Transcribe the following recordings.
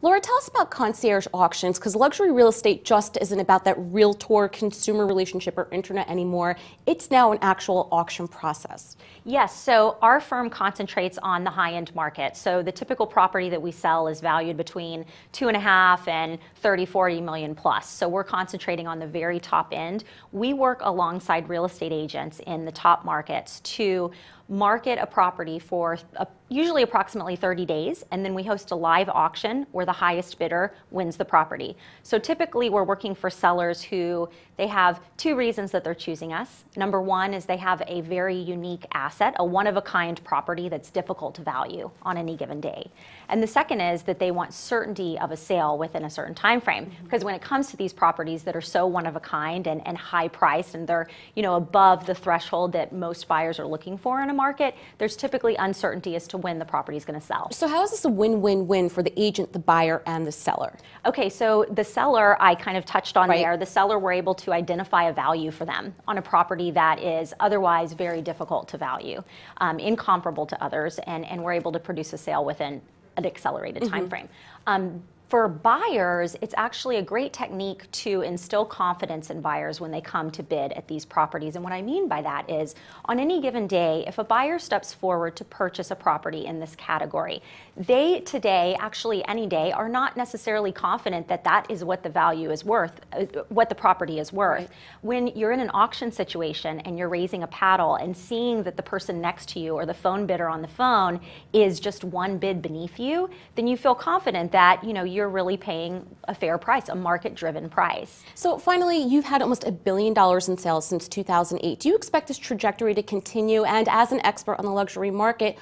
Laura, tell us about Concierge Auctions, because luxury real estate just isn't about that realtor-consumer relationship or internet anymore. It's now an actual auction process. Yes, so our firm concentrates on the high-end market. So the typical property that we sell is valued between 2.5 and 30, 40 million plus. So we're concentrating on the very top end. We work alongside real estate agents in the top markets to market a property for usually approximately 30 days, and then we host a live auction where the highest bidder wins the property. So typically we're working for sellers who they have two reasons that they're choosing us. Number one is they have a very unique asset, a one-of-a-kind property that's difficult to value on any given day. And the second is that they want certainty of a sale within a certain time frame. Because when it comes to these properties that are so one-of-a-kind and high-priced, and they're above the threshold that most buyers are looking for in a market, there's typically uncertainty as to when the property is going to sell. So how is this a win-win-win for the agent, the buyer, and the seller? Okay, so the seller, I kind of touched on Right. there. The seller, we're able to identify a value for them on a property that is otherwise very difficult to value, incomparable to others, and we're able to produce a sale within an accelerated time frame. For buyers, it's actually a great technique to instill confidence in buyers when they come to bid at these properties. And what I mean by that is, on any given day, if a buyer steps forward to purchase a property in this category, they today, actually any day, are not necessarily confident that that is what the value is worth, what the property is worth. Right. When you're in an auction situation and you're raising a paddle and seeing that the person next to you or the phone bidder on the phone is just one bid beneath you, then you feel confident that you're really paying a fair price, a market-driven price. So finally, you've had almost $1 billion in sales since 2008. Do you expect this trajectory to continue? And as an expert on the luxury market,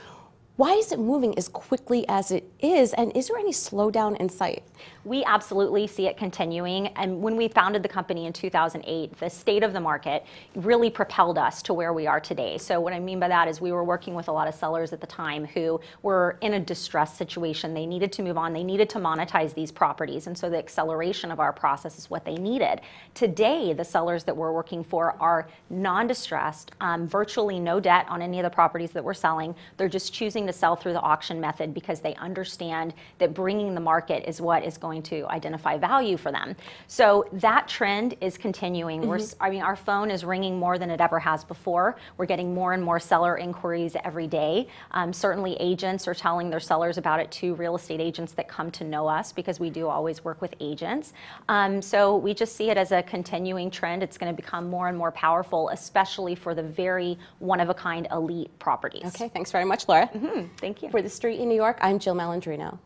why is it moving as quickly as it is? And is there any slowdown in sight? We absolutely see it continuing. And when we founded the company in 2008, the state of the market really propelled us to where we are today. So what I mean by that is we were working with a lot of sellers at the time who were in a distressed situation. They needed to move on. They needed to monetize these properties. And so the acceleration of our process is what they needed. Today, the sellers that we're working for are non-distressed, virtually no debt on any of the properties that we're selling. They're just choosing to sell through the auction method because they understand that bringing the market is what is going to identify value for them. So that trend is continuing. Our phone is ringing more than it ever has before. We're getting more and more seller inquiries every day. Certainly agents are telling their sellers about it to real estate agents that come to know us, because we do always work with agents. So we just see it as a continuing trend. It's going to become more and more powerful, especially for the very one-of-a-kind elite properties. Okay, thanks very much, Laura. Thank you. For The Street in New York, I'm Jill Malandrino.